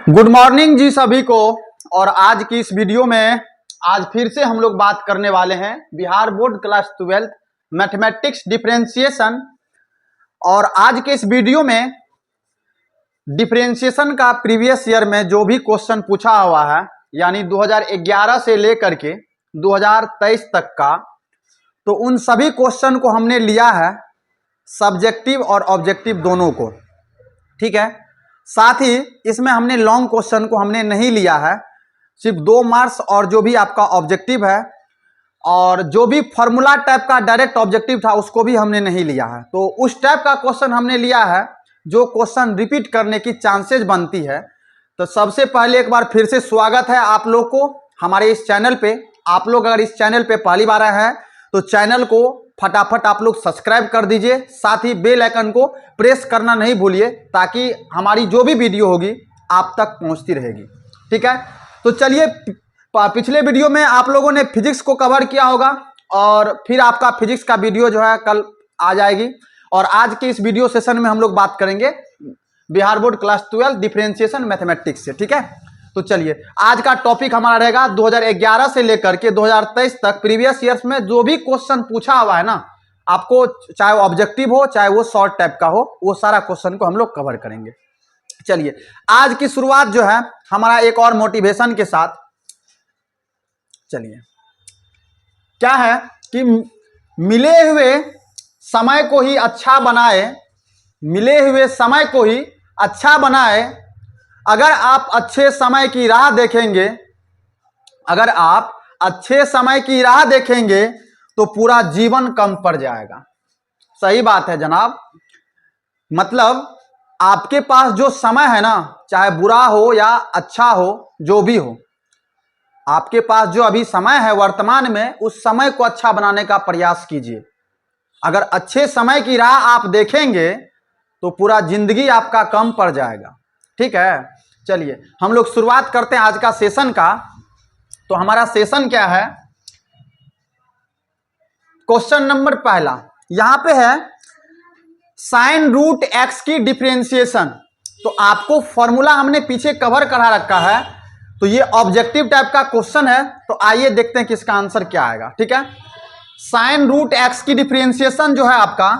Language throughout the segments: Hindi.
गुड मॉर्निंग जी सभी को। और आज की इस वीडियो में आज फिर से हम लोग बात करने वाले हैं Bihar board class 12 mathematics differentiation. और आज के इस वीडियो में डिफरेंशिएशन का प्रीवियस ईयर में जो भी क्वेश्चन पूछा हुआ है, यानी 2011 से लेकर के 2023 तक का, तो उन सभी क्वेश्चन को हमने लिया है, सब्जेक्टिव और ऑब्जेक्टिव दोनों को। ठीक है, साथ ही इसमें हमने लॉन्ग क्वेश्चन को हमने नहीं लिया है, सिर्फ 2 मार्क्स और जो भी आपका ऑब्जेक्टिव है और जो भी फॉर्मूला टाइप का डायरेक्ट ऑब्जेक्टिव था उसको भी हमने नहीं लिया है। तो उस टाइप का क्वेश्चन हमने लिया है जो क्वेश्चन रिपीट करने की चांसेस बनती है। तो सबसे पहले एक बार फिर से स्वागत है आप लोग को हमारे इस चैनल पे। आप लोग अगर इस चैनल पे पहली बार आए हैं तो चैनल को फटाफट आप लोग सब्सक्राइब कर दीजिए, साथ ही बेल आइकन को प्रेस करना नहीं भूलिए ताकि हमारी जो भी वीडियो होगी आप तक पहुंचती रहेगी। ठीक है, तो चलिए, पिछले वीडियो में आप लोगों ने फिजिक्स को कवर किया होगा और फिर आपका फिजिक्स का वीडियो जो है कल आ जाएगी। और आज के इस वीडियो सेशन में हम लोग बात करेंगे Bihar board class 12 differentiation mathematics से। ठीक है, तो चलिए, आज का टॉपिक हमारा रहेगा 2011 से लेकर के 2023 तक प्रीवियस ईयर्स में जो भी क्वेश्चन पूछा हुआ है ना आपको, चाहे वो ऑब्जेक्टिव हो चाहे वो शॉर्ट टाइप का हो, वो सारा क्वेश्चन को हम लोग कवर करेंगे। चलिए, आज की शुरुआत जो है हमारा एक और मोटिवेशन के साथ। चलिए, क्या है कि मिले हुए समय को ही अच्छा बनाए, मिले हुए समय को ही अच्छा बनाए। अगर आप अच्छे समय की राह देखेंगे, अगर आप अच्छे समय की राह देखेंगे तो पूरा जीवन कम पड़ जाएगा। सही बात है जनाब, मतलब आपके पास जो समय है ना, चाहे बुरा हो या अच्छा हो, जो भी हो, आपके पास जो अभी समय है वर्तमान में, उस समय को अच्छा बनाने का प्रयास कीजिए। अगर अच्छे समय की राह आप देखेंगे तो पूरा जिंदगी आपका कम पड़ जाएगा। ठीक है, चलिए हम लोग शुरुआत करते हैं आज का सेशन का। तो हमारा सेशन क्या है, क्वेश्चन नंबर पहला यहां पे है साइन रूट एक्स की डिफरेंशिएशन। तो आपको फॉर्मूला हमने पीछे कवर करा रखा है, तो ये ऑब्जेक्टिव टाइप का क्वेश्चन है। तो आइए देखते हैं कि इसका आंसर क्या आएगा। ठीक है, साइन रूट एक्स की डिफरेंशिएशन जो है आपका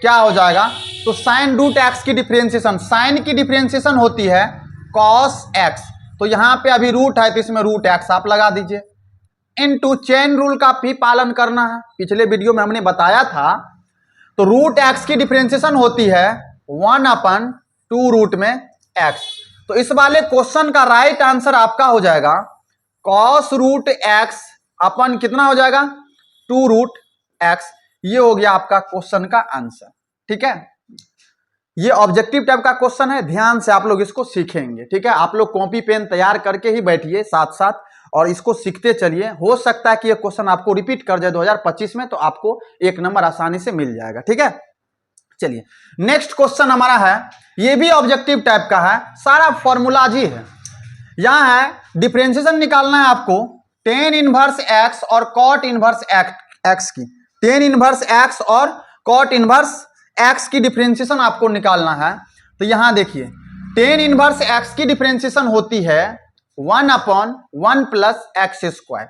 क्या हो जाएगा, तो साइन रूट एक्स की डिफरेंशिएशन, साइन की डिफरेंशिएशन होती है कॉस एक्स। तो यहां पे अभी रूट है तो इसमें रूट एक्स आप लगा दीजिए, इनटू चेन रूल का भी पालन करना है। पिछले वीडियो में हमने बताया था, तो रूट एक्स की डिफरेंशिएशन होती है 1/2 रूट में एक्स। तो इस वाले क्वेश्चन का राइट आंसर आपका हो जाएगा कॉस रूट एक्स अपन कितना हो जाएगा 2 रूट एक्स। ये हो गया आपका क्वेश्चन का आंसर। ठीक है, ये ऑब्जेक्टिव टाइप का क्वेश्चन है, ध्यान से आप लोग इसको सीखेंगे। ठीक है, आप लोग कॉपी पेन तैयार करके ही बैठिए साथ साथ और इसको सीखते चलिए। हो सकता है कि ये क्वेश्चन आपको रिपीट कर जाए 2025 में, तो आपको 1 नंबर आसानी से मिल जाएगा। ठीक है, चलिए नेक्स्ट क्वेश्चन हमारा है, ये भी ऑब्जेक्टिव टाइप का है, सारा फॉर्मूला जी है। यहां है डिफरेंशिएशन निकालना है आपको टेन इनवर्स एक्स और कॉट इनवर्स एक्स की। टेन इनवर्स एक्स और कॉट इनवर्स एक्स की डिफरेंशिएशन आपको निकालना है। तो यहां देखिए, टेन इनवर्स एक्स की डिफरेंशिएशन होती है 1/1 plus x square,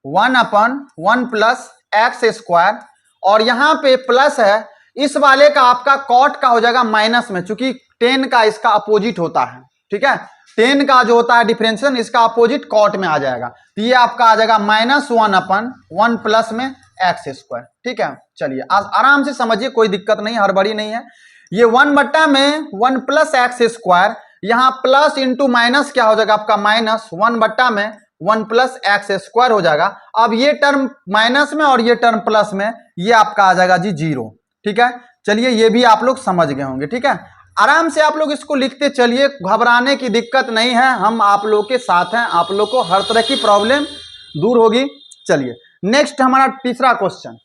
1/1 plus x square. और यहां पे प्लस है, इस वाले का आपका कॉट का हो जाएगा माइनस में, चूंकि 10 का इसका अपोजिट होता है। ठीक है, 10 का जो होता है डिफरेंशिएशन, इसका अपोजिट कॉट में आ जाएगा। तो ये आपका आ जाएगा -1/1 प्लस में एक्स स्क्वायर। ठीक है, चलिए आराम से समझिए, कोई दिक्कत नहीं, हड़बड़ी नहीं है। ये 1/1 प्लस एक्स स्क्वायर, यहां प्लस इंटू माइनस क्या हो जाएगा आपका -1/1 प्लस एक्स स्क्वायर हो जाएगा। अब ये टर्म माइनस में और ये टर्म प्लस में, ये आपका आ जाएगा जी 0। ठीक है, चलिए ये भी आप लोग समझ गए होंगे। ठीक है, आराम से आप लोग इसको लिखते चलिए, घबराने की दिक्कत नहीं है, हम आप लोग के साथ हैं, आप लोग को हर तरह की प्रॉब्लम दूर होगी। चलिए नेक्स्ट हमारा तीसरा क्वेश्चन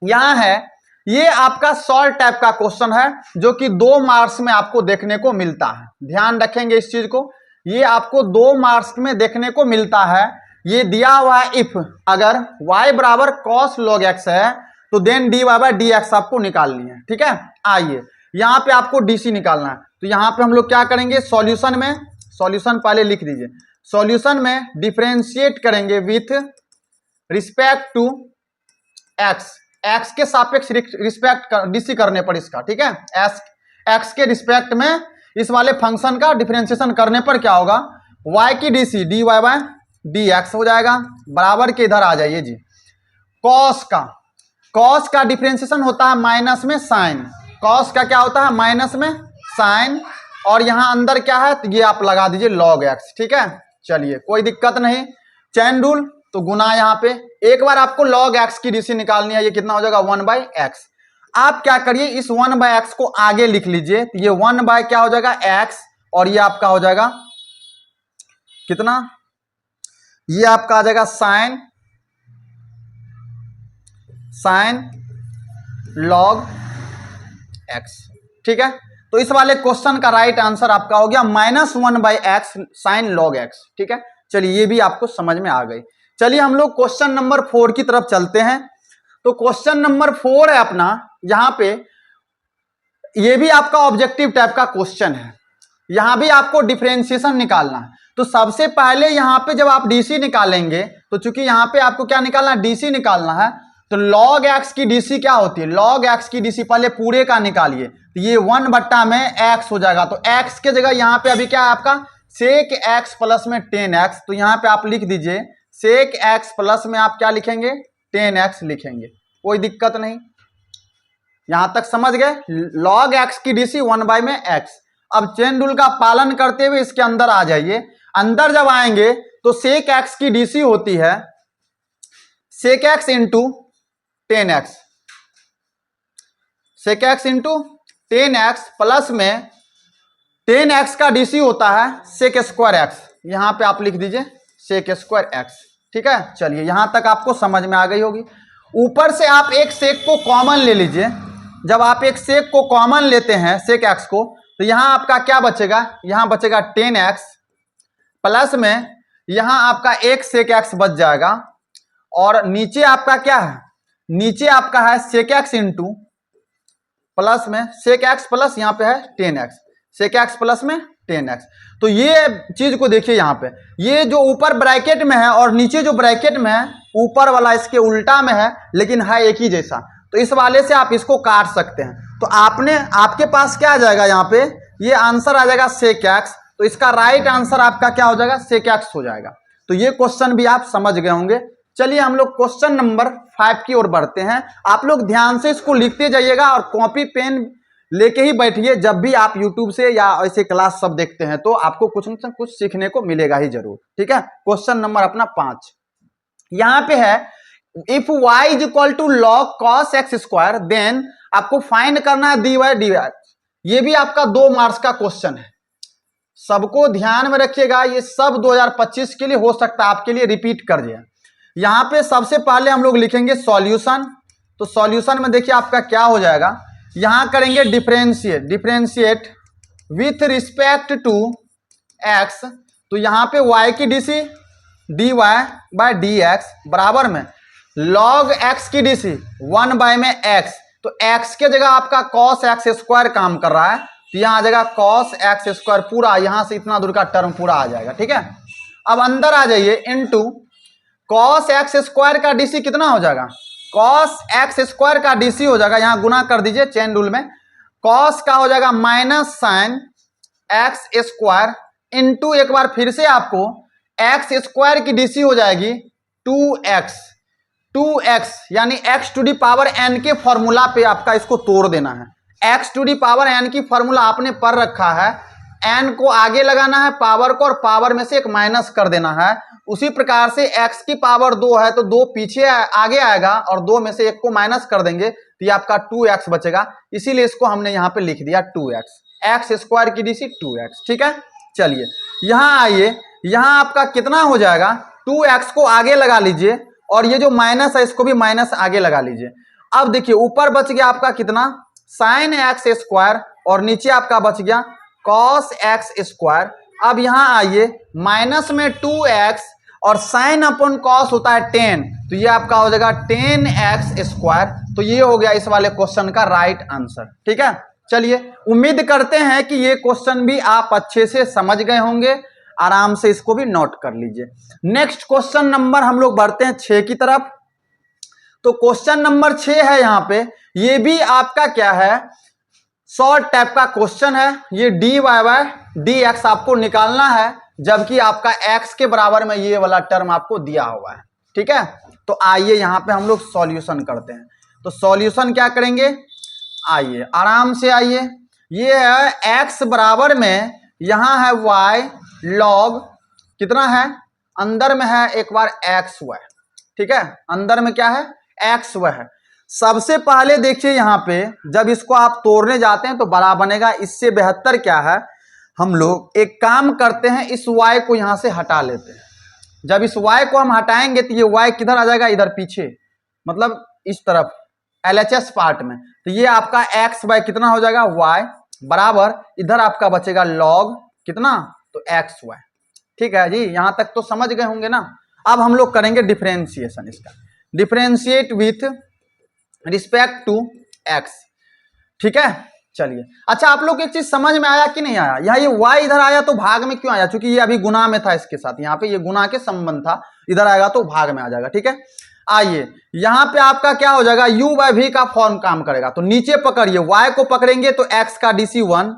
यहां है, ये आपका शॉर्ट टाइप का क्वेश्चन है जो कि 2 मार्क्स में आपको देखने को मिलता है। ध्यान रखेंगे इस चीज को, ये आपको 2 मार्क्स में देखने को मिलता है। ये दिया हुआ है, इफ अगर y बराबर cos log x है तो देन dy/dx आपको निकालनी है। ठीक है, आइए यहां पे आपको डीसी निकालना है। तो यहां पे हम लोग क्या करेंगे, सॉल्यूशन में सॉल्यूशन पहले लिख दीजिए। सॉल्यूशन में डिफरेंशिएट करेंगे with respect to x, x के सापेक्ष रिस्पेक्ट डीसी करने पर इसका, ठीक है, एक्स के रिस्पेक्ट में इस वाले फंक्शन का डिफरेंशिएशन करने पर क्या होगा, y की डीसी dy बाय dx हो जाएगा, बराबर के इधर आ जाइए जी। कॉस का डिफरेंशिएशन होता है माइनस में साइन, कॉस का क्या होता है माइनस में साइन, और यहां अंदर क्या है तो ये आप लगा दीजिए log x, ठीक है। चलिए कोई दिक्कत नहीं, चैन रूल तो गुना यहाँ पे एक बार आपको log x की डीसी निकालनी है, ये कितना हो जाएगा 1/x। आप क्या करिए इस 1/x को आगे लिख लीजिए, तो ये 1 क्या हो जाएगा x, और ये आपका हो जाएगा कितना, ये आपका आ जाएगा साइन log x, ठीक है। तो इस वाले क्वेश्चन का राइट आंसर आपका हो गया -1/x साइन log x, ठीक है। चलिए ये भी आपको समझ में आ गई। चलिए हम लोग क्वेश्चन नंबर 4 की तरफ चलते हैं। तो क्वेश्चन नंबर 4 है अपना, यहां पे ये भी आपका ऑब्जेक्टिव टाइप का क्वेश्चन है, यहां भी आपको डिफरेंशिएशन निकालना है। तो सबसे पहले यहां पे जब आप डीसी निकालेंगे, तो चूंकि यहां पे आपको क्या निकालना है, डीसी निकालना है, तो log x की डीसी क्या होती है, log x की डीसी पहले पूरे का निकालिए, तो ये 1/x हो जाएगा। तो x के जगह यहां पे अभी क्या है आपका sec x प्लस में 10x, तो यहां पे आप लिख दीजिए sec x प्लस में आप क्या लिखेंगे 10x लिखेंगे, कोई दिक्कत नहीं, यहां तक समझ गए। log x की डीसी 1/x। अब चेन रूल का पालन करते हुए इसके अंदर आ जाइए, अंदर जब आएंगे तो sec x की डीसी होती है sec x into 10x, sec x into 10x plus में 10x का डीसी होता है sec स्क्वायर x, यहां पे आप लिख दीजिए sec स्क्वायर x, ठीक है। चलिए यहां तक आपको समझ में आ गई होगी। ऊपर से आप एक sec को कॉमन ले लीजिए, जब आप एक sec को कॉमन लेते हैं sec x को, तो यहां आपका क्या बचेगा, यहां बचेगा 10x प्लस में यहां आपका एक sec x बच जाएगा, और नीचे आपका क्या है, नीचे आपका है sec x इंटू प्लस में sec x प्लस यहां पे है 10x, sec x प्लस में 10x। तो ये चीज को देखिए, यहां पे ये जो ऊपर ब्रैकेट में है और नीचे जो ब्रैकेट में है, ऊपर वाला इसके उल्टा में है लेकिन है एक ही जैसा, तो इस वाले से आप इसको काट सकते हैं। तो आपके पास क्या आ जाएगा, यहाँ पे ये आंसर आ जाएगा sec x, तो इसका राइट आंसर आपका क्या हो जाएगा sec x हो जाएगा। तो ये क्वेश्चन भी आप समझ गए होंगे। चलिए हम लोग क्वेश्चन नंबर 5 की ओर बढ़ते हैं। आप लोग ध्यान से इसको लिखते जाइएगा और कॉपी पेन लेके ही बैठिए, जब भी आप YouTube से या ऐसे क्लास सब देखते हैं तो आपको कुछ न कुछ सीखने को मिलेगा ही जरूर, ठीक है। क्वेश्चन नंबर अपना 5 यहां पे है, if y is equal to log cos x square, then आपको फाइंड करना है dy dy। ये भी आपका 2 मार्क्स का क्वेश्चन है, सबको ध्यान में रखिएगा, ये सब 2025 के लिए हो सकता है आपके लिए रिपीट कर दिया। यहां पे सबसे पहले हम लोग लिखेंगे सॉल्यूशन, तो सॉल्यूशन में देखिए आपका क्या हो जाएगा, यहां करेंगे differentiate with respect to x, तो यहां पे y की डीसी dy बाय dx बराबर में log x की डीसी 1 में x, तो x के जगह आपका cos x स्क्वायर काम कर रहा है, तो यहां आ जाएगा cos x स्क्वायर, पूरा यहां से इतना दूर का टर्म पूरा आ जाएगा, ठीक है। अब अंदर आ जाइए, इनटू cos x स्क्वायर का डीसी कितना हो जाएगा, cos x स्क्वायर का डीसी हो जाएगा, यहां गुना कर दीजिए चेन रूल में, cos का हो जाएगा minus sine x square into एक बार फिर से आपको x स्क्वायर की डीसी हो जाएगी 2x यानी x to the power n के फॉर्मूला पे आपका इसको तोड़ देना है। x to the power n की फॉर्मूला आपने पढ़ रखा है, n को आगे लगाना है पावर को, और पावर में से एक माइनस कर देना है। उसी प्रकार से x की पावर 2 है तो 2 पीछे आगे आएगा, और 2 में से एक को माइनस कर देंगे तो ये आपका 2x बचेगा, इसीलिए इसको हमने यहाँ पे लिख दिया 2x, x स्क्वायर की डीसी 2x, ठीक है। चलिए यहाँ आइए, यहाँ आपका कितना हो जाएगा, 2x को आगे लगा लीजिए, और ये जो माइनस है इसको भी माइनस आगे लगा लीजिए। अब देखिए ऊपर बच गया आपका कितना, साइन x स्क्वायर, और नीचे आपका बच गया cos x स्क्वायर। अब यहाँ आइए, माइनस में 2x और साइन अपॉन कॉस होता है 10, तो ये आपका हो जाएगा 10x स्क्वायर। तो ये हो गया इस वाले क्वेश्चन का राइट आंसर, ठीक है। चलिए, उम्मीद करते हैं कि ये क्वेश्चन भी आप अच्छे से समझ गए होंगे। आराम से इसको भी नोट कर लीजिए। नेक्स्ट क्वेश्चन नंबर हम लोग बढ़ते हैं 6 की तरफ। तो क्वेश्चन नंबर 6 है यहां पे, ये भी आपका क्या है, शॉर्ट टाइप का क्वेश्चन है। ये dy बाय dx आपको निकालना है, जबकि आपका x के बराबर में ये वाला टर्म आपको दिया हुआ है। ठीक है, तो आइए यहां पे हम लोग सॉल्यूशन करते हैं। तो सॉल्यूशन क्या करेंगे, आइए आराम से आइए। ये है x बराबर में, यहां है y log कितना है, अंदर में है एक बार एक्स वाई। ठीक है, अंदर में क्या है, एक्स वाई है। सबसे पहले देखिए यहां पे, जब इसको आप तोड़ने जाते हैं तो बड़ा बनेगा। इससे बेहतर क्या है, हम लोग एक काम करते हैं, इस y को यहां से हटा लेते हैं। जब इस y को हम हटाएंगे तो ये y किधर आ जाएगा, इधर पीछे, मतलब इस तरफ LHS पार्ट में। तो ये आपका x बाय कितना हो जाएगा, y बराबर इधर आपका बचेगा log कितना, तो एक्स वाई। ठीक है जी, यहां तक तो समझ गए होंगे ना। अब हम लोग करेंगे डिफरेंशिएशन इसका, differentiate with respect to x. ठीक है, चलिए। अच्छा, आप लोग एक चीज समझ में आया कि नहीं आया, यहाँ ये y इधर आया तो भाग में क्यों आया, क्योंकि ये अभी गुना में था इसके साथ, यहाँ पे ये गुना के संबंध था, इधर आएगा तो भाग में आ जाएगा। ठीक है, आइए यहां पे आपका क्या हो जाएगा, u बाय v का फॉर्म काम करेगा। तो नीचे पकड़िए, y को पकड़ेंगे तो x का dc 1,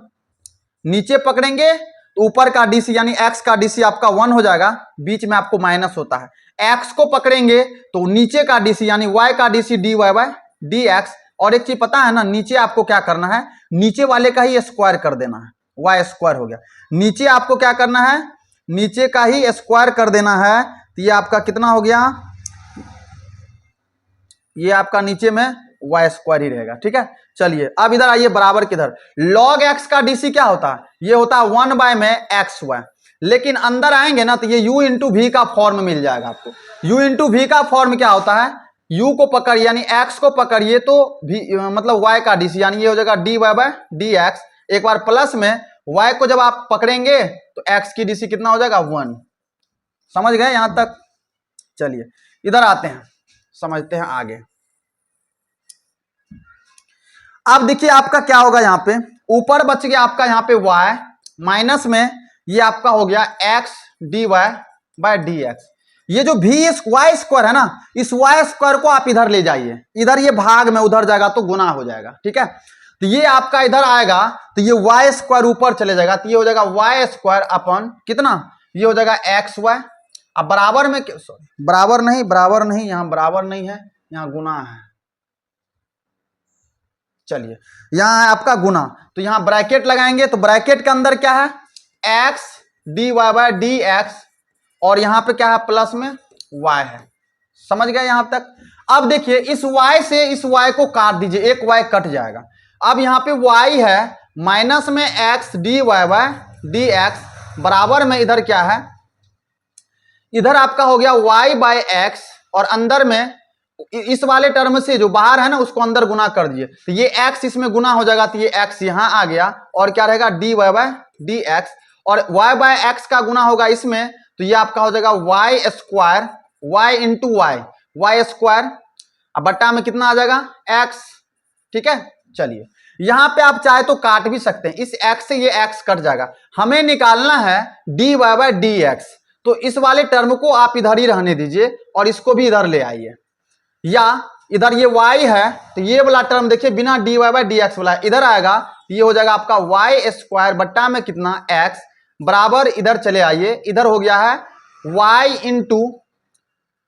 नीचे पकड़ेंगे तो ऊपर का dc यानी x का dc आपका 1 हो जाएगा, बीच में आपको माइनस होता है। x को पकड़ेंगे तो नीचे का dc यानी y का dc dy बाय dx। और एक चीज पता है ना, नीचे आपको क्या करना है, नीचे वाले का ही स्क्वायर कर देना है, y स्क्वायर हो गया। नीचे आपको क्या करना है, नीचे का ही स्क्वायर कर देना है। तो ये आपका कितना हो गया, ये आपका नीचे में y स्क्वायर ही रहेगा। ठीक है, चलिए अब इधर आइए, बराबर किधर, log x का dc क्या होता है, ये होता है 1 बाय में एक्स वाई। लेकिन अंदर आएंगे ना तो ये u इंटू वी का फॉर्म मिल जाएगा आपको। u इंटू वी का फॉर्म क्या होता है, u को पकड़िए यानी x को पकड़िए तो v मतलब y का dc यानी ये हो जाएगा dy बाय dx। एक बार प्लस में y को जब आप पकड़ेंगे तो x की dc कितना हो जाएगा, 1। समझ गए यहां तक। चलिए इधर आते हैं, समझते हैं आगे। अब देखिए आपका क्या होगा, यहां पे ऊपर बच गया आपका यहाँ पे y, माइनस में ये आपका हो गया x dy बाय dx। ये जो v y स्क्वायर है ना, इस y स्क्वायर को आप इधर ले जाइए, इधर ये भाग में उधर जाएगा तो गुना हो जाएगा। ठीक है, तो ये आपका इधर आएगा तो ये y स्क्वायर ऊपर चले जाएगा, तो ये हो जाएगा y स्क्वायर अपन कितना, ये हो जाएगा एक्स वाई। अब बराबर में, सॉरी बराबर नहीं, यहाँ बराबर नहीं है, यहाँ गुना है। चलिए यहां है आपका गुना, तो यहां ब्रैकेट लगाएंगे तो ब्रैकेट के अंदर क्या है, x dy बाय dx, और यहां पे क्या है, प्लस में y है। समझ गए यहां तक। अब देखिए इस y से इस y को काट दीजिए, एक y कट जाएगा। अब यहां पे y है माइनस में x dy बाय dx, बराबर में इधर क्या है, इधर आपका हो गया y बाय x, और अंदर में इस वाले टर्म से जो बाहर है ना उसको अंदर गुना कर दिए, तो ये x इसमें गुना हो जाएगा, तो ये x यहां आ गया, और क्या रहेगा dy बाय dx, और y बाय x का गुना होगा इसमें, तो ये आपका हो जाएगा y square, y into y square, अब बट्टा में कितना आ जाएगा, x। ठीक है, चलिए यहां पे आप चाहे तो काट भी सकते हैं, इस x से ये x कट जाएगा। हमें निकालना है dy बाय dx, तो इस वाले टर्म को आप इधर ही रहने दीजिए और इसको भी इधर ले आइए, या इधर ये y है तो ये वाला टर्म देखिए बिना dy बाय dx वाला इधर आएगा, ये हो जाएगा आपका y स्क्वायर बट्टा में कितना x, बराबर इधर चले आइए, इधर हो गया है y into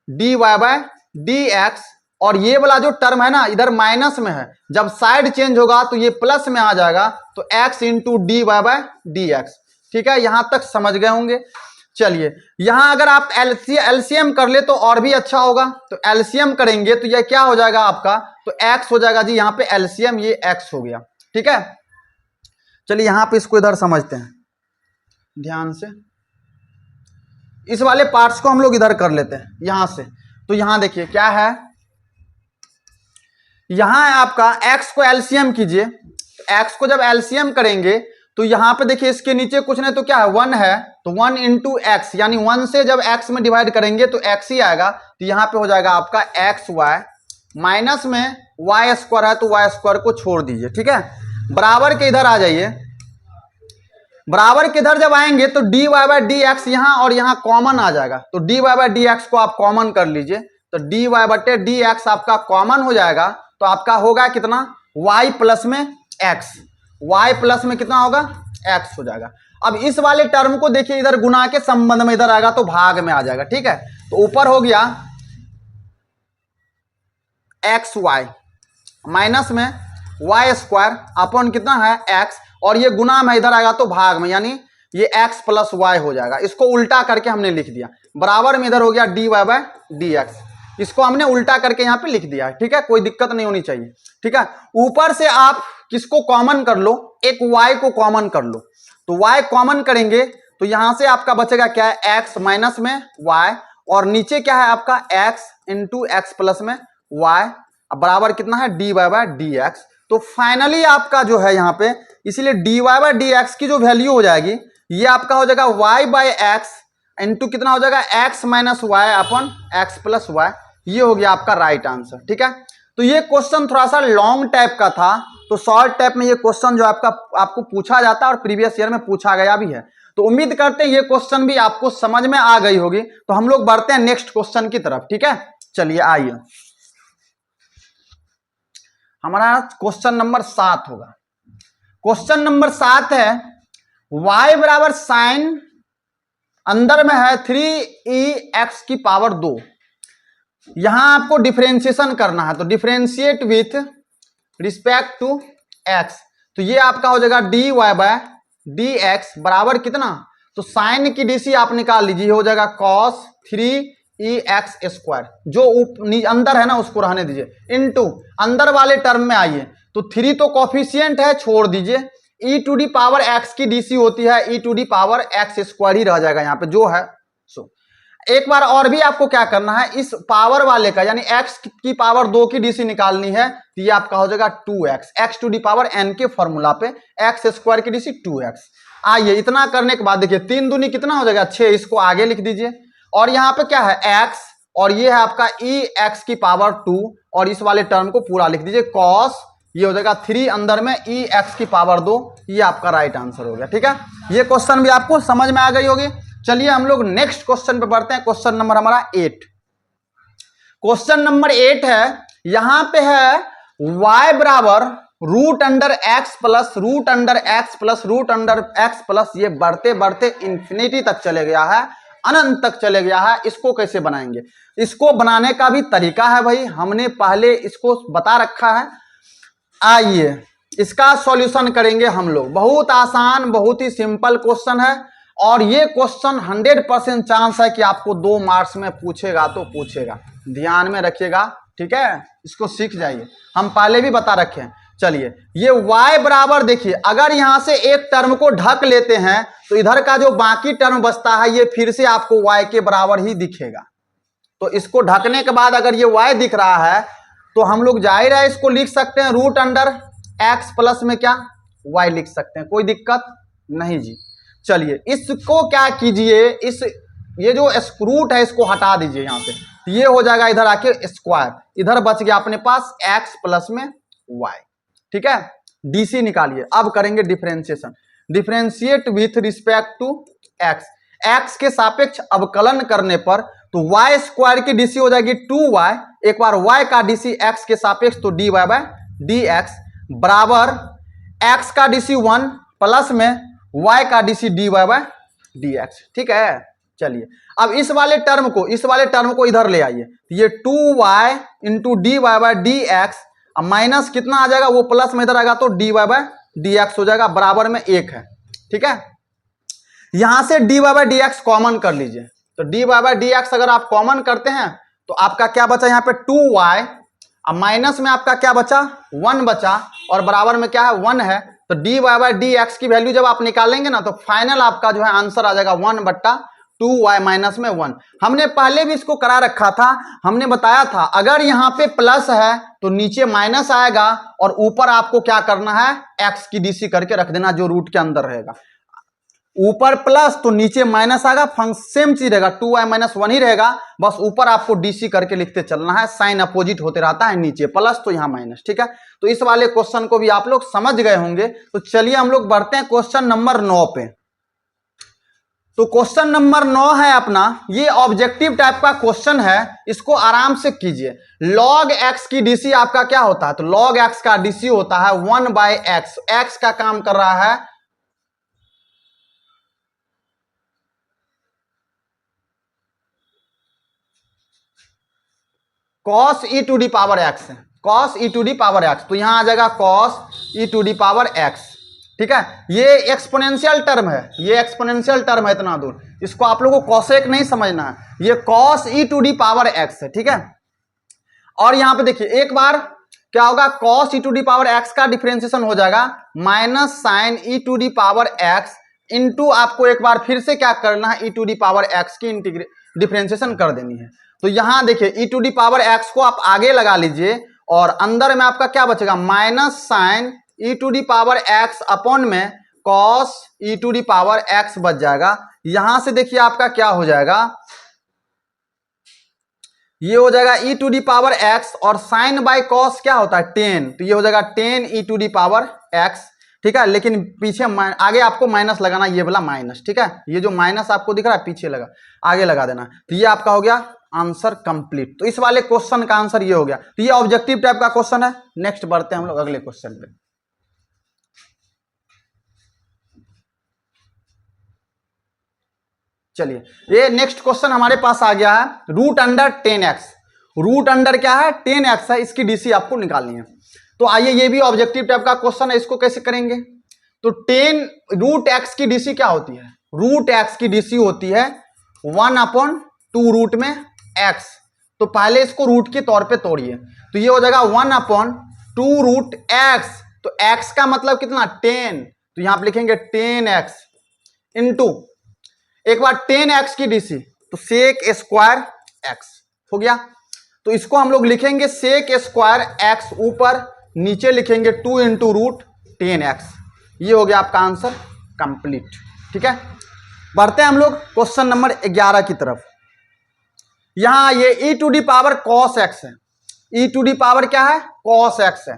dy by dx, और ये वाला जो टर्म है ना इधर माइनस में है, जब साइड चेंज होगा तो ये प्लस में आ जाएगा, तो x into dy by dx। ठीक है, यहां तक समझ गए होंगे। चलिए यहां अगर आप एलसीएम कर ले तो और भी अच्छा होगा, तो एलसीएम करेंगे तो ये क्या हो जाएगा आपका, तो x हो जाएगा जी, यहां पे एलसीएम ये x हो गया। ठीक है, चलिए यहां पे इसको इधर समझते हैं ध्यान से, इस वाले पार्ट्स को हम लोग इधर कर लेते हैं यहां से। तो यहां देखिए क्या है, यहां है आपका x को एलसीएम कीजिए, x को जब एलसीएम करेंगे तो यहां पे देखिए इसके नीचे कुछ नहीं तो क्या है, 1 है, तो 1 इंटू एक्स, यानी 1 से जब x में डिवाइड करेंगे तो x ही आएगा, तो यहां पे हो जाएगा आपका एक्स वाई, माइनस में y स्क्वायर है तो y स्क्वायर को छोड़ दीजिए। ठीक है, बराबर के इधर आ जाइए। बराबर के इधर जब आएंगे तो dy बाय डी एक्स यहाँ और यहाँ कॉमन आ जाएगा, तो dy बाय डी एक्स को आप कॉमन कर लीजिए, तो dy बटे डी एक्स आपका कॉमन हो जाएगा, तो आपका होगा कितना y प्लस में x, y प्लस में कितना होगा x हो जाएगा। अब इस वाले टर्म को देखिए इधर गुना के संबंध में इधर आएगा तो भाग में आ जाएगा, ठीक है। तो ऊपर हो गया एक्स वाई माइनस में वाई स्क्वायर अपन कितना है x, और ये गुना में इधर आएगा तो भाग में, यानी ये x प्लस वाई हो जाएगा। इसको उल्टा करके हमने लिख दिया, बराबर में इधर हो गया dy बाय डी एक्स, इसको हमने उल्टा करके यहाँ पे लिख दिया, ठीक है, कोई दिक्कत नहीं होनी चाहिए, ठीक है। ऊपर से आप किसको कॉमन कर लो, एक y को कॉमन कर लो, तो y कॉमन करेंगे तो यहां से आपका बचेगा क्या है x माइनस में y, और नीचे क्या है आपका x इंटू एक्स प्लस में y, बराबर कितना है dy बाय डी एक्स। तो फाइनली आपका जो है यहाँ पे, इसीलिए dy बाय डी एक्स की जो वैल्यू हो जाएगी ये आपका हो जाएगा y बाय एक्स इंटू कितना हो जाएगा x माइनस वाई अपन एक्स प्लस वाई, ये हो गया आपका राइट आंसर, ठीक है। तो ये क्वेश्चन थोड़ा सा लॉन्ग टाइप का था, तो शॉर्ट टाइप में ये क्वेश्चन जो आपको पूछा जाता है और प्रीवियस ईयर में पूछा गया भी है। तो उम्मीद करते हैं ये क्वेश्चन भी आपको समझ में आ गई होगी। तो हम लोग बढ़ते हैं नेक्स्ट क्वेश्चन की तरफ, ठीक है। चलिए आइए, हमारा क्वेश्चन नंबर 7 होगा। क्वेश्चन नंबर 7 है y बराबर साइन अंदर में है 3e(x की पावर 2), यहां आपको डिफरेंशिएशन करना है, तो differentiate with respect to x, तो ये आपका हो जाएगा dy बाय डी एक्स बराबर कितना, तो साइन की डीसी आप निकाल लीजिए, हो जाएगा cos 3e(x स्क्वायर, जो अंदर है ना उसको रहने दीजिए, इनटू अंदर वाले टर्म में आइए, तो 3 तो कॉफिशिएंट है छोड़ दीजिए, e to the power x की डीसी होती है e to the power x square ही रह जाएगा यहाँ पे जो है। सो एक बार और भी आपको क्या करना है, इस पावर वाले का यानी x की पावर 2 की डीसी निकालनी है, तो ये आपका हो जाएगा 2x, x to the power n के फॉर्मूला पे x स्क्वायर की डीसी 2x। आइए इतना करने के बाद देखिए 3 दूनी कितना हो जाएगा 6, इसको आगे लिख दीजिए, और यहाँ पे क्या है x, और ये है आपका e(x की पावर 2), और इस वाले टर्म को पूरा लिख दीजिए cos, ये हो जाएगा 3 अंदर में e(x की पावर 2, ये आपका राइट आंसर हो गया, ठीक है। ये क्वेश्चन भी आपको समझ में आ गई होगी। चलिए हम लोग नेक्स्ट क्वेश्चन पे बढ़ते हैं, क्वेश्चन नंबर हमारा 8। क्वेश्चन नंबर 8 है, यहां पे है y बराबर root under x plus root under x plus root under x plus, ये बढ़ते बढ़ते इंफिनिटी तक चले गया है, अनंत तक चले गया है। इसको कैसे बनाएंगे, इसको बनाने का भी तरीका है भाई, हमने पहले इसको बता रखा है। आइए इसका सॉल्यूशन करेंगे हम लोग, बहुत आसान बहुत ही सिंपल क्वेश्चन है, और ये क्वेश्चन 100% चांस है कि आपको 2 मार्क्स में पूछेगा तो पूछेगा, ध्यान में रखिएगा, ठीक है, इसको सीख जाइए, हम पहले भी बता रखे हैं। चलिए ये y बराबर देखिए, अगर यहां से एक टर्म को ढक लेते हैं तो इधर का जो बाकी टर्म बचता है ये फिर से आपको y के बराबर ही दिखेगा, तो इसको ढकने के बाद अगर ये y दिख रहा है तो हम लोग जाहिर है इसको लिख सकते हैं रूट अंडर x प्लस में क्या y लिख सकते हैं, कोई दिक्कत नहीं जी। चलिए इसको क्या कीजिए, इस ये जो रूट है इसको हटा दीजिए यहाँ पे, ये हो जाएगा इधर आके स्क्वायर, इधर बच गया अपने पास x प्लस में y, ठीक है। डीसी निकालिए, अब करेंगे differentiation, differentiate with respect to x, x के सापेक्ष अवकलन करने पर तो y स्क्वायर की डीसी हो जाएगी 2y, एक बार y का डीसी x के सापेक्ष तो dy बाय डी एक्स बराबर x का डीसी 1 प्लस में y का DC dy by D x, ठीक है। चलिए अब इस वाले टर्म को इधर ले आइए, ये 2y into d Y by D x, अब माइनस कितना आ जाएगा वो प्लस में इधर आएगा तो d Y by D x हो जाएगा, बराबर में 1 है, ठीक है। यहां से d Y by D x common कर लीजिए, तो d Y by D x अगर आप कॉमन करते हैं तो आपका क्या बचा यहाँ पे 2y, अब माइनस में आपका क्या बचा 1 बचा, और बराबर में क्या है 1 है, तो d Y by D x की वैल्यू जब आप निकालेंगे ना तो फाइनल आपका जो है आंसर आ जाएगा 1/2y माइनस में 1। हमने पहले भी इसको करा रखा था, हमने बताया था अगर यहाँ पे प्लस है तो नीचे माइनस आएगा, और ऊपर आपको क्या करना है x की डीसी करके रख देना जो रूट के अंदर रहेगा। ऊपर प्लस तो नीचे माइनस आएगा, सेम चीज रहेगा, 2y माइनस 1 ही रहेगा, बस ऊपर आपको डीसी करके लिखते चलना है, साइन अपोजिट होते रहता है, नीचे प्लस तो यहाँ माइनस, ठीक है। तो इस वाले क्वेश्चन को भी आप लोग समझ गए होंगे। तो चलिए हम लोग बढ़ते हैं क्वेश्चन नंबर 9 पे। तो क्वेश्चन नंबर 9 है अपना, ये ऑब्जेक्टिव टाइप का क्वेश्चन है, इसको आराम से कीजिए। log x की डीसी आपका क्या होता है, तो log x का डीसी होता है 1/x, x का काम कर रहा है cos e to the power x, cos e to the power x, तो यहां आ जाएगा cos e to the power x, ठीक है। ये एक्सपोनेंशियल टर्म है, ये एक्सपोनेंशियल टर्म है इतना दूर, इसको आप लोगों को कॉसेक नहीं समझना है, ये cos e to the power x है, ठीक है। और यहां पे देखिए एक बार क्या होगा, cos e to the power x का डिफरेंशिएशन हो जाएगा minus sine e to the power x into, आपको एक बार फिर से क्या करना है, e to the power x की डिफरेंशिएशन कर देनी है। तो यहां देखिए e to the power x को आप आगे लगा लीजिए और अंदर में आपका क्या बचेगा, minus sine e to the power x upon में cos e to the power x बच जाएगा। यहां से देखिए आपका क्या हो जाएगा, ये हो जाएगा e to the power x और साइन बाय cos क्या होता है 10, तो ये हो जाएगा 10 e to the power x, ठीक है। लेकिन पीछे आगे आपको माइनस लगाना, ये वाला माइनस, ठीक है, ये जो माइनस आपको दिख रहा है पीछे लगा, आगे लगा देना। तो ये आपका हो गया आंसर कंप्लीट। तो इस वाले क्वेश्चन का आंसर ये हो गया। तो ये ऑब्जेक्टिव टाइप का क्वेश्चन है। नेक्स्ट बढ़ते हैं हम लोग अगले क्वेश्चन पे। चलिए ये नेक्स्ट क्वेश्चन हमारे पास आ गया है, root under 10x। Root under क्या है, 10x है, इसकी डीसी आपको निकालनी है। तो आइए ये भी ऑब्जेक्टिव टाइप का क्वेश्चन है, इसको कैसे करेंगे। तो 10 रूट एक्स की डीसी क्या होती है, रूट एक्स की डीसी होती है 1/2 रूट में x। तो पहले इसको रूट के तौर पे तोड़िए, तो ये हो जाएगा 1/2 रूट x। तो x का मतलब कितना 10, तो यहां पे लिखेंगे 10x इंटू एक बार 10x की डीसी तो सेक स्क्वायर x हो गया। तो इसको हम लोग लिखेंगे सेक स्क्वायर x, ऊपर नीचे लिखेंगे 2 इंटू रूट 10x। ये हो गया आपका आंसर कंप्लीट, ठीक है। बढ़ते हैं हम लोग क्वेश्चन नंबर 11 की तरफ। यहां ये e to the power cos x है, e टू दी पावर क्या है cos x है।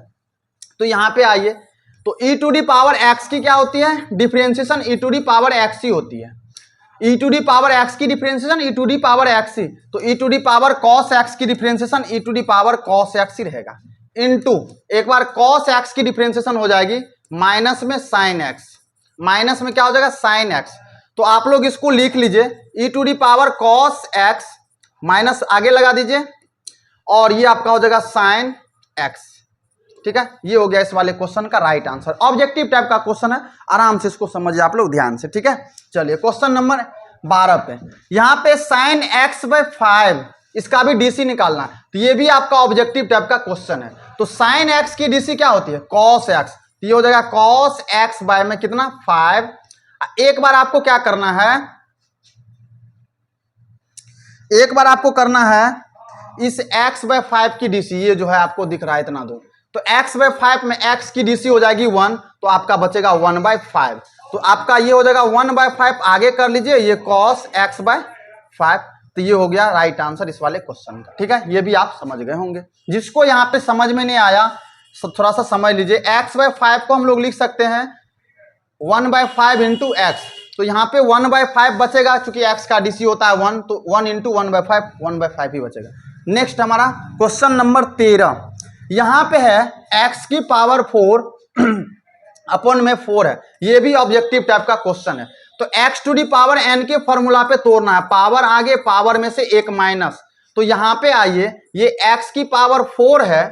तो यहां पे आइए, तो e to the power x की क्या होती है differentiation, e to the power x ही होती है। e to the power x की differentiation e to the power x ही, तो e to the power cos x की differentiation e to the power cos x ही रहेगा, इनटू एक बार cos x की डिफरेंशिएशन हो जाएगी माइनस में sin x, माइनस में क्या हो जाएगा sin x। तो आप लोग इसको लिख लीजिए e to the power cos x minus आगे लगा दीजिए और ये आपका हो जाएगा sin x, ठीक है। ये हो गया इस वाले क्वेश्चन का राइट आंसर। ऑब्जेक्टिव टाइप का क्वेश्चन है, आराम से इसको समझिए आप लोग ध्यान से, ठीक है। चलिए क्वेश्चन नंबर 12 पे, यहां पे sin x/5 इसका भी डीसी निकालना है। तो ये भी आपका ऑब्जेक्टिव टाइप का क्वेश्चन है। तो sin x की डीसी क्या होती है cos x, तो ये हो जाएगा cos x बाय में कितना 5। एक बार आपको क्या करना है, एक बार आपको करना है इस x/5 की डीसी, ये जो है आपको दिख रहा है इतना दूर, तो x/5 में x की डीसी हो जाएगी 1, तो आपका बचेगा 1/5। तो आपका ये हो जाएगा 1/5, आगे कर लीजिए ये cos x/5। तो ये हो गया राइट आंसर इस वाले क्वेश्चन का, ठीक है। ये भी आप समझ गए होंगे। जिसको यहाँ पे समझ में नहीं आया थोड़ा सा समझ लीजिए, x/5 को हम लोग लिख सकते हैं 1/5 इंटू एक्स। तो यहाँ पे 1/5 बचेगा, चूंकि x का डीसी होता है 1, तो 1 इंटू 1/5 1/5 ही बचेगा। नेक्स्ट हमारा क्वेश्चन नंबर 13, यहां पे है x की पावर 4 अपॉन में 4 है। ये भी ऑब्जेक्टिव टाइप का क्वेश्चन है। तो x to the power n के फॉर्मूला पे तोड़ना है, पावर आगे पावर में से एक माइनस। तो यहां पे आइए, ये x की पावर 4 है,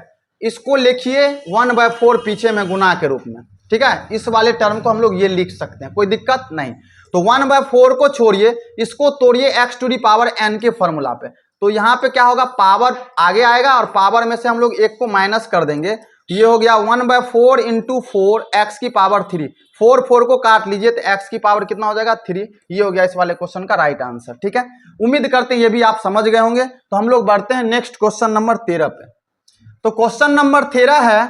इसको लिखिए 1/4 पीछे में गुना के रूप में, ठीक है। इस वाले टर्म को हम लोग ये लिख सकते हैं, कोई दिक्कत नहीं। तो 1/4 को छोड़िए, इसको तोड़िए x to the power n के फॉर्मूला पे। तो यहां पे क्या होगा, पावर आगे आएगा और पावर में से हम लोग एक को माइनस कर देंगे। ये हो गया 1/4 इंटू 4 एक्स की पावर 3। 4 को काट लीजिए तो x की पावर कितना हो जाएगा 3। ये हो गया इस वाले क्वेश्चन का राइट आंसर, ठीक है। उम्मीद करते हैं ये भी आप समझ गए होंगे। तो हम लोग बढ़ते हैं नेक्स्ट क्वेश्चन नंबर 13 पे। तो क्वेश्चन नंबर 13 है,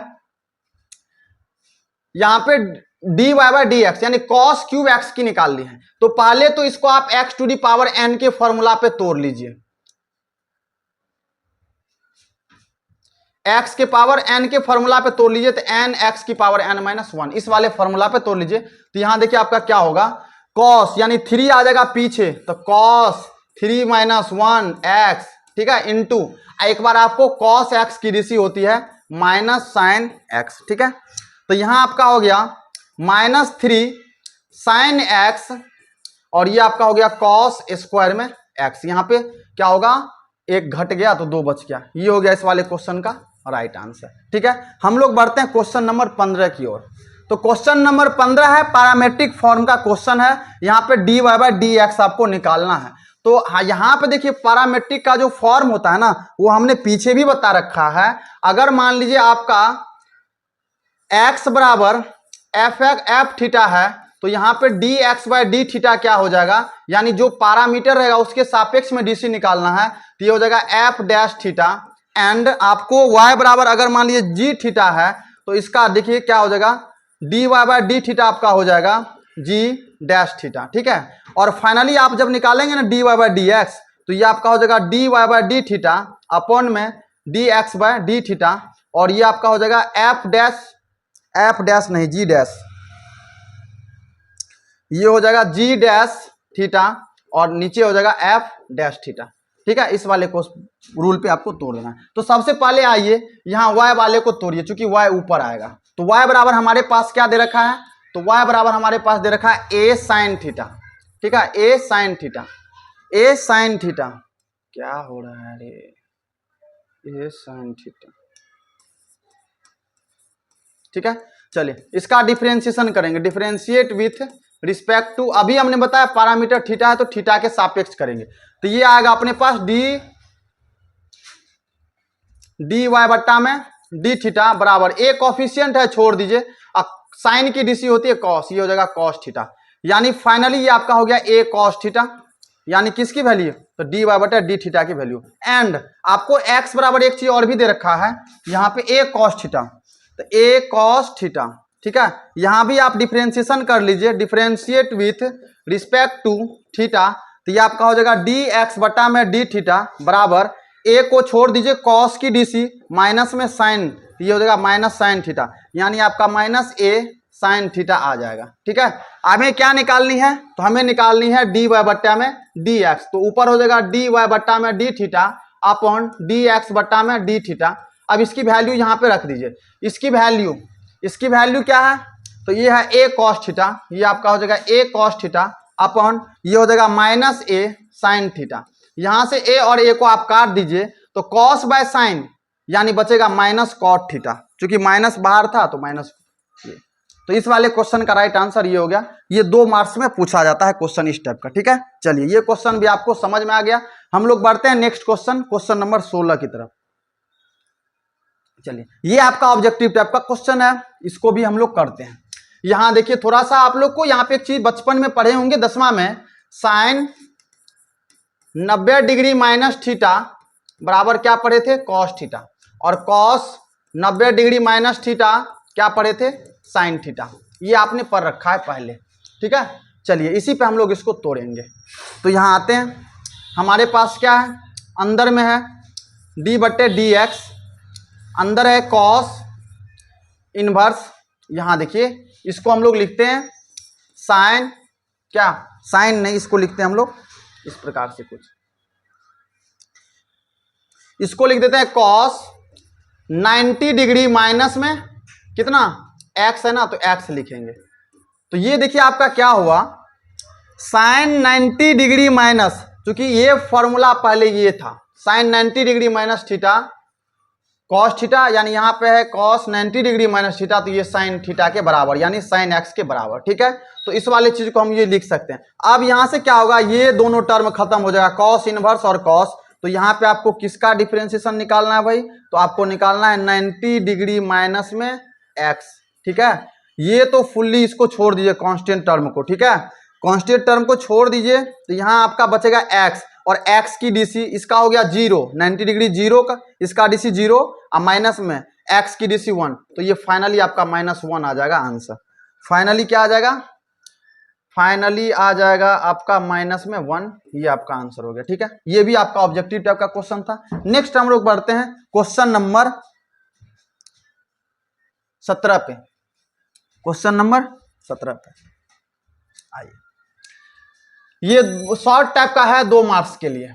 यहां पे dy बाय डी एक्स यानी cos क्यूब एक्स की निकाल ली है। तो पहले तो इसको आप x to the power n के फॉर्मूला पे तोड़ लीजिए, x के पावर n के फॉर्मूला पे तोड़ लीजिए तो n x की पावर n माइनस 1 इस वाले फॉर्मूला पे तोड़ लीजिए। तो यहां देखिए आपका क्या होगा, cos यानी 3 आ जाएगा पीछे, तो cos 3 माइनस 1 x, ठीक है, इंटू एक बार आपको cos x की रेसी होती है माइनस साइन x, ठीक है। तो यहां आपका हो गया माइनस 3 साइन x और ये आपका हो गया cos स्क्वायर में x। यहां पे क्या होगा, एक घट गया तो दो बच गया। ये हो गया इस वाले क्वेश्चन का राइट आंसर, ठीक है। हम लोग बढ़ते हैं क्वेश्चन नंबर 15 की ओर। तो क्वेश्चन नंबर 15 है पैरामेट्रिक फॉर्म का क्वेश्चन है। यहाँ पे dy बाय डी एक्स आपको निकालना है। तो यहाँ पे देखिए पैरामेट्रिक का जो फॉर्म होता है ना, वो हमने पीछे भी बता रखा है। अगर मान लीजिए आपका x बराबर एफ थीटा है, तो यहाँ पे d x by D theta क्या हो जाएगा, यानी जो पैरामीटर रहेगा उसके सापेक्ष में डीसी निकालना है, तो ये हो जाएगा एफ डैश थीटा। एंड आपको y बराबर अगर मान लीजिए जी थीटा है, तो इसका देखिए क्या हो जाएगा, D Y by D theta आपका हो जाएगा जी डैश थीटा, ठीक है। और फाइनली आप जब निकालेंगे ना D Y by D X, तो ये आपका हो जाएगा D Y by D theta upon में D x by D theta, और ये आपका हो जाएगा एफ डैश नहीं जी डैश, ये हो जाएगा जी डैश थीटा और नीचे हो जाएगा एफ डैश थीटा, ठीक है। इस वाले को रूल पे आपको तोड़ देना है। तो सबसे पहले आइए यहाँ y वाले को तोड़िए, चूंकि y ऊपर आएगा। तो y बराबर हमारे पास क्या दे रखा है, तो y बराबर हमारे पास दे रखा है a साइन थीटा, ठीक है, a sine theta, a sine theta, क्या हो रहा है रे, a साइन थीटा, ठीक है। चलिए इसका डिफरेंशिएशन करेंगे, डिफरेंशिएट विथ रिस्पेक्ट टू, अभी हमने बताया पैरामीटर थीटा है तो थीटा के सापेक्ष करेंगे। तो ये आएगा अपने पास डी वाई बट्टा में डी थीटा बराबर, ए कॉफिशिएंट है छोड़ दीजिए, साइन की डीसी होती है कॉस, ये हो जाएगा कॉस थीटा। यानी फाइनली ये आपका हो गया ए कॉस थीटा, यानी किसकी वैल्यू, तो डी वाई बटा डी थीटा की वैल्यू। एंड आपको एक्स बराबर एक चीज और भी दे रखा है, यहाँ पे ए कॉस थीटा, तो ए कॉस थीटा, ठीक है। यहां भी आप डिफरेंशिएशन कर लीजिए, differentiate with respect to theta, तो ये आपका हो जाएगा डी एक्स बटा में डी थीटा बराबर, ए को छोड़ दीजिए कॉस की डीसी माइनस में साइन, तो ये हो जाएगा माइनस साइन थीटा, यानी आपका माइनस ए साइन थीटा आ जाएगा, ठीक है। हमें क्या निकालनी है, तो हमें निकालनी है डी वाई बट्टा में डी एक्स, तो ऊपर हो जाएगा डी वाई बट्टा में D theta upon D x बट्टा में डी थीटा। अब इसकी वैल्यू यहाँ पे रख दीजिए, इसकी वैल्यू क्या है, तो ये है ए कॉस थीटा, ये आपका हो जाएगा ए कॉस थीटा अपॉन ये हो जाएगा माइनस ए साइन थीटा। यहां से ए और ए को आप काट दीजिए तो कॉस बाय साइन यानी बचेगा माइनस कॉट थीटा, क्योंकि माइनस बाहर था तो माइनस ये। तो इस वाले क्वेश्चन का राइट आंसर ये हो गया। ये 2 मार्क्स में पूछा जाता है क्वेश्चन इस टाइप का, ठीक है। चलिए ये क्वेश्चन भी आपको समझ में आ गया। हम लोग बढ़ते हैं नेक्स्ट क्वेश्चन नंबर 16 की तरफ। चलिए ये आपका ऑब्जेक्टिव टाइप का क्वेश्चन है, इसको भी हम लोग करते हैं। यहां देखिए थोड़ा सा आप लोग को यहाँ पे एक चीज बचपन में पढ़े होंगे 10वां में, साइन 90 डिग्री माइनस थीटा बराबर क्या पढ़े थे, कॉस थीटा, और कॉस 90 डिग्री माइनस थीटा क्या पढ़े थे, साइन थीटा। ये आपने पढ़ रखा है पहले, ठीक है। चलिए इसी पे हम लोग इसको तोड़ेंगे। तो यहाँ आते हैं, हमारे पास क्या है, अंदर में है डी बट्टे डी एक्स, अंदर है कॉस इनवर्स, यहाँ देखिए इसको हम लोग लिखते हैं साइन, क्या साइन नहीं, इसको लिखते हैं हम लोग इस प्रकार से कुछ, इसको लिख देते हैं कॉस 90 डिग्री माइनस में कितना एक्स है ना, तो एक्स लिखेंगे। तो ये देखिए आपका क्या हुआ, साइन 90 डिग्री माइनस, क्योंकि ये फॉर्मूला पहले ये था, sine 90 degree minus theta cos theta, यानी यहाँ पे है कॉस 90 डिग्री माइनस थीटा, तो ये साइन थीटा के बराबर यानी साइन एक्स के बराबर, ठीक है। तो इस वाले चीज को हम ये लिख सकते हैं। अब यहाँ से क्या होगा, ये दोनों टर्म खत्म हो जाएगा, कॉस इनवर्स और कॉस। तो यहाँ पे आपको किसका डिफरेंशिएशन निकालना है भाई, तो आपको निकालना है 90 डिग्री माइनस में एक्स, ठीक है। ये तो फुल्ली इसको छोड़ दीजिए कांस्टेंट टर्म को, ठीक है, कांस्टेंट टर्म को छोड़ दीजिए। तो यहाँ आपका बचेगा एक्स, और x की डीसी इसका हो गया 0, 90 डिग्री 0 का, इसका डीसी 0 और माइनस में x की डीसी 1, तो ये फाइनली आपका -1 आ जाएगा आंसर। फाइनली क्या आ जाएगा, फाइनली आ जाएगा आपका माइनस में 1। ये आपका आंसर हो गया। ठीक है, ये भी आपका ऑब्जेक्टिव टाइप का क्वेश्चन था। नेक्स्ट हम लोग बढ़ते हैं क्वेश्चन नंबर 17 पे। क्वेश्चन नंबर 17 पे आइए, ये शॉर्ट टाइप का है, 2 मार्क्स के लिए।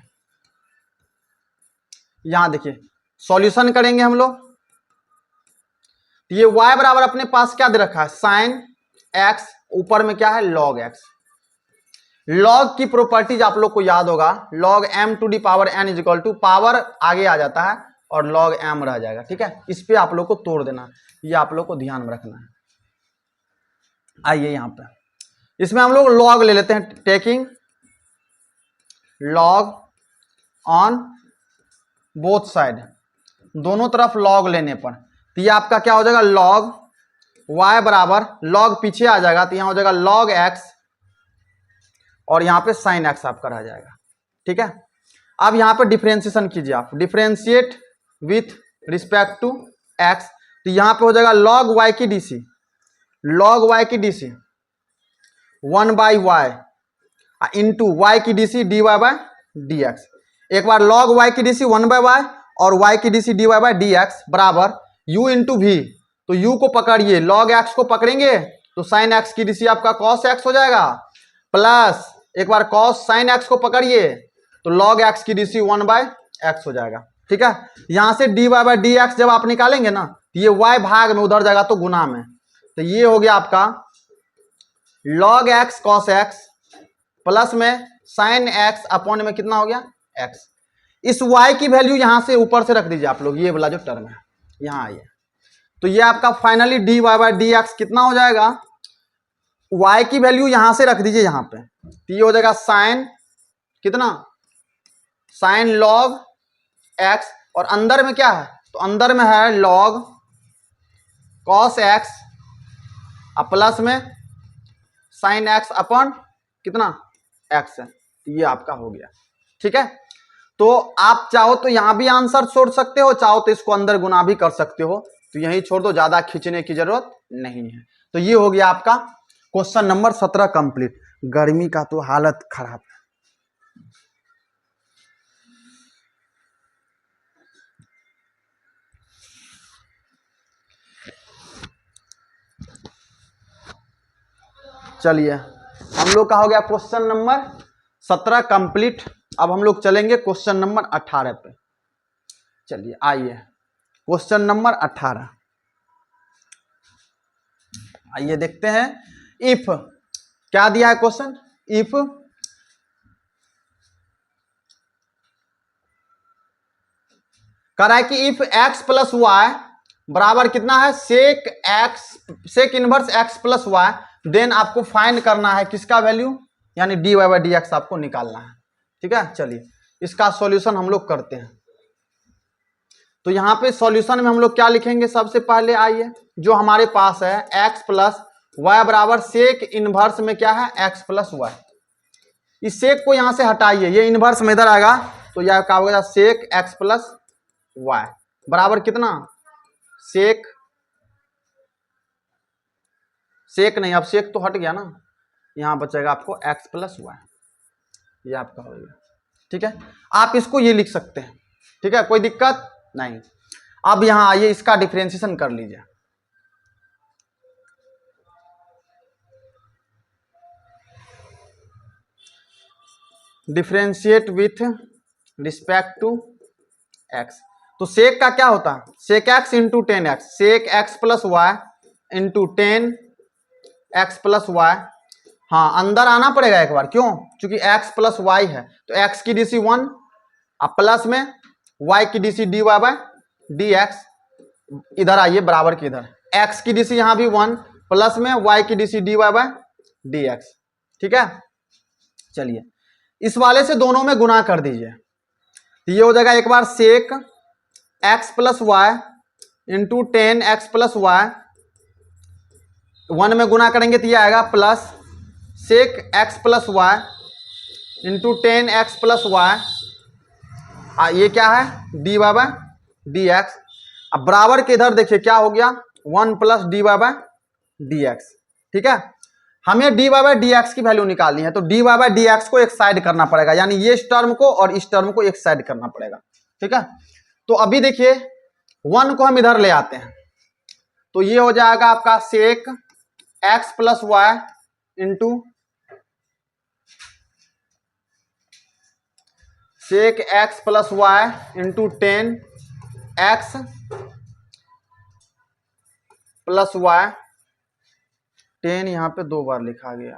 यहां देखिए सॉल्यूशन करेंगे हम लोग। ये y बराबर अपने पास क्या दे रखा है, साइन x, ऊपर में क्या है log x। log की प्रॉपर्टीज आप लोग को याद होगा, log m to the power n is equal to, power आगे आ जाता है और log m रह जाएगा। ठीक है, इस पे आप लोग को तोड़ देना, ये आप लोग को ध्यान में रखना है। आइए यहां पे इसमें हम लोग log ले लेते हैं, taking log on both side, दोनों तरफ log लेने पर, तो ये आपका क्या हो जाएगा log y बराबर, log पीछे आ जाएगा तो यहां हो जाएगा log x और यहां पे sin x आपका रह जाएगा। ठीक है, अब यहां पे डिफरेंशिएशन कीजिए आप, differentiate with respect to x, तो यहां पे हो जाएगा log y की dc, log y की dc 1 by Y into Y की DC D Y by D X. एक बार log y की डीसी 1 बाय वाई और y की DC D Y by D x बराबर u इंटू वी, तो u को पकड़िए, log x को पकड़ेंगे तो sin x की डीसी आपका cos x हो जाएगा, प्लस एक बार cos sin x को पकड़िए तो log x की डीसी 1 बाय x हो जाएगा। ठीक है, यहां से dy बाय डी एक्स जब आप निकालेंगे ना, तो ये y भाग में उधर जाएगा तो गुना में, तो ये हो गया आपका log x cos x plus में sin x अपॉन में कितना हो गया x। इस y की वैल्यू यहां से ऊपर से रख दीजिए आप लोग, ये वाला जो टर्म है यहां आइए, तो ये आपका finally dy by D x कितना हो जाएगा, y की वैल्यू यहां से रख दीजिए यहां पे, तो ये हो जाएगा साइन कितना, साइन log x, और अंदर में क्या है, तो अंदर में है log cos x प्लस में sin x अपॉन कितना x है, ये आपका हो गया। ठीक है, तो आप चाहो तो यहां भी आंसर छोड़ सकते हो, चाहो तो इसको अंदर गुना भी कर सकते हो, तो यहीं छोड़ दो, ज्यादा खींचने की जरूरत नहीं है। तो ये हो गया आपका क्वेश्चन नंबर 17 कंप्लीट। गर्मी का तो हालत खराब है। चलिए हम लोग का हो गया क्वेश्चन नंबर 17 कंप्लीट। अब हम लोग चलेंगे क्वेश्चन नंबर 18 पे। चलिए आइए क्वेश्चन नंबर 18 आइए देखते हैं। इफ क्या दिया है क्वेश्चन, इफ कह रहा है कि इफ x प्लस वाई बराबर कितना है sec x, sec inverse x plus y, then आपको फाइंड करना है किसका वैल्यू, यानी d y by d x आपको निकालना है। ठीक है, चलिए इसका सॉल्यूशन हम लोग करते हैं। तो यहां पे सॉल्यूशन में हम लोग क्या लिखेंगे, सबसे पहले आइए जो हमारे पास है x प्लस वाई बराबर सेक इनवर्स में क्या है x प्लस वाई, इस सेक को यहां से हटाइए, ये इनवर्स में इधर आएगा तो यह क्या होगा सेक x प्लस वाई बराबर कितना, सेक, सेक नहीं, अब सेक तो हट गया ना, यहां बचेगा आपको x प्लस वाई, ये आपका हो गया। ठीक है, आप इसको ये लिख सकते हैं। ठीक है, कोई दिक्कत नहीं। अब यहां आइए इसका डिफरेंशिएशन कर लीजिए। Differentiate with respect to x, तो सेक का क्या होता है, sec x into 10x, sec x plus y into 10x plus y. हाँ अंदर आना पड़ेगा एक बार, क्यों, क्योंकि x प्लस वाई है, तो x की डीसी 1 अब प्लस में y की DC D Y by D x, इधर आइए बराबर की इधर, x की डीसी यहां भी 1 प्लस में y की DC D Y by D x. ठीक है, चलिए इस वाले से दोनों में गुना कर दीजिए, तो ये हो जाएगा एक बार sec x plus y into 10x plus y, 1 में गुना करेंगे तो ये आएगा plus sec x plus y into 10x plus y, ये क्या है d Y by D x. अब बराबर के इधर देखिए क्या हो गया 1 plus d Y by D x. ठीक है। हमें dy बाय dx की वैल्यू निकालनी है, तो dy बाय dx को एक साइड करना पड़ेगा, यानी ये इस टर्म को और इस टर्म को एक साइड करना पड़ेगा, ठीक है। तो अभी देखिए 1 को हम इधर ले आते हैं, तो ये हो जाएगा आपका sec x plus y into sec x plus y into 10x plus y, 10 यहां पे 2 बार लिखा गया,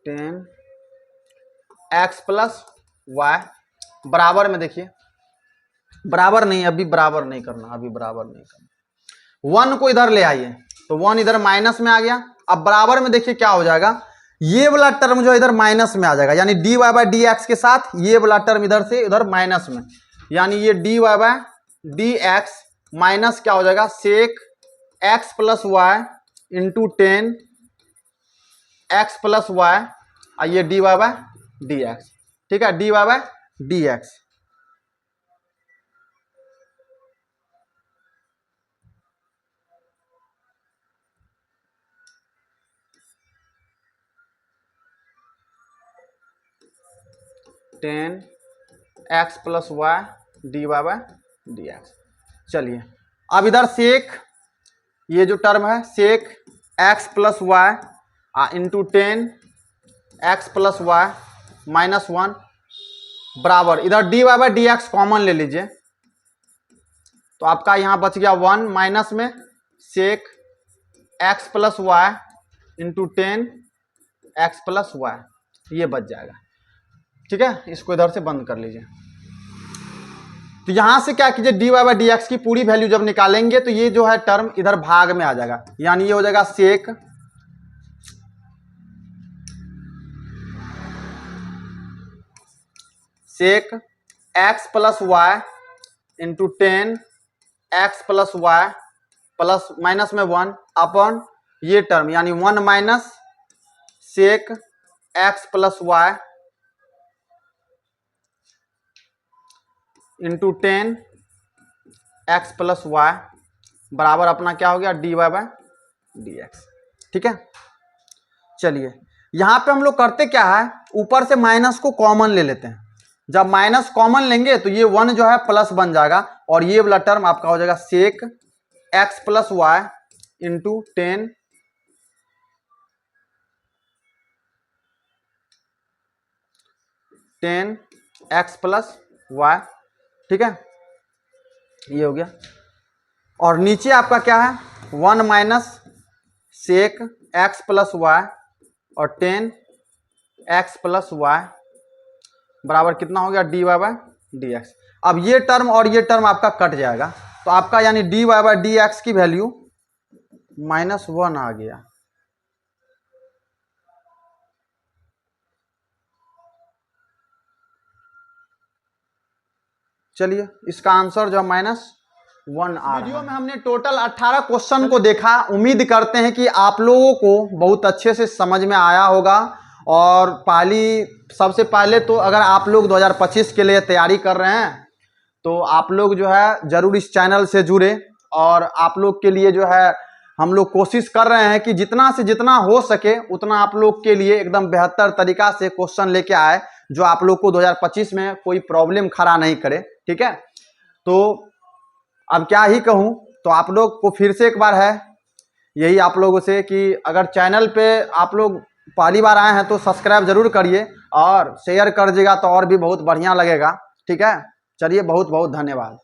10x प्लस वाई बराबर में, देखिए बराबर नहीं, अभी बराबर नहीं करना, अभी बराबर नहीं करना, 1 को इधर ले आइए, तो 1 इधर माइनस में आ गया। अब बराबर में देखिए क्या हो जाएगा, ये वाला टर्म जो इधर माइनस में आ जाएगा, यानी dy बाय dx के साथ ये वाला टर्म इधर से इधर माइनस में, यानी ये dy बाय dx माइनस क्या हो जाएगा, sec x plus y into 10 x plus y, और ये dy बाय dx, ठीक है, dy by dx। Ten x plus y d Y by D x. चलिए अब इधर सेक, ये जो टर्म है sec x plus y into 10 x plus y minus 1 बराबर, इधर d Y by D x common ले लीजिए, तो आपका यहाँ बच गया 1 माइनस में sec x plus y into 10 x plus y, ये बच जाएगा, ठीक है। इसको इधर से बंद कर लीजिए। तो यहां से क्या कीजिए, dy बाय dx की पूरी वैल्यू जब निकालेंगे तो ये जो है टर्म इधर भाग में आ जाएगा, यानी ये हो जाएगा sec x plus y into 10 x plus y plus minus में 1 अपॉन ये टर्म, यानी 1 minus sec x plus y into 10 x plus y बराबर अपना क्या हो गया, d Y by D x, ठीक है। चलिए यहां पे हम लोग करते क्या है, ऊपर से माइनस को कॉमन ले लेते हैं, जब माइनस कॉमन लेंगे तो ये 1 जो है प्लस बन जाएगा, और ये वाला टर्म आपका हो जाएगा sec x plus y into 10 x plus y, ठीक है, ये हो गया। और नीचे आपका क्या है, 1 minus sec x plus y और 10 एक्स प्लस वाई बराबर कितना हो गया, d Y by D x. अब ये टर्म और ये टर्म आपका कट जाएगा, तो आपका यानी d Y by D x की वैल्यू -1 आ गया। चलिए इसका आंसर जो -1 आ रहा है। वीडियो में हमने टोटल 18 क्वेश्चन को देखा, उम्मीद करते हैं कि आप लोगों को बहुत अच्छे से समझ में आया होगा। और सबसे पहले तो अगर आप लोग 2025 के लिए तैयारी कर रहे हैं तो आप लोग जो है ज़रूर इस चैनल से जुड़े, और आप लोग के लिए जो है हम लोग कोशिश कर रहे हैं कि जितना से जितना हो सके उतना आप लोग के लिए एकदम बेहतर तरीका से क्वेश्चन लेके आए, जो आप लोग को 2025 में कोई प्रॉब्लम खड़ा नहीं करे, ठीक है। तो अब क्या ही कहूँ, तो आप लोग को फिर से एक बार है यही आप लोगों से कि अगर चैनल पे आप लोग पहली बार आए हैं तो सब्सक्राइब जरूर करिए और शेयर कर दीजिएगा तो और भी बहुत बढ़िया लगेगा, ठीक है। चलिए बहुत बहुत धन्यवाद।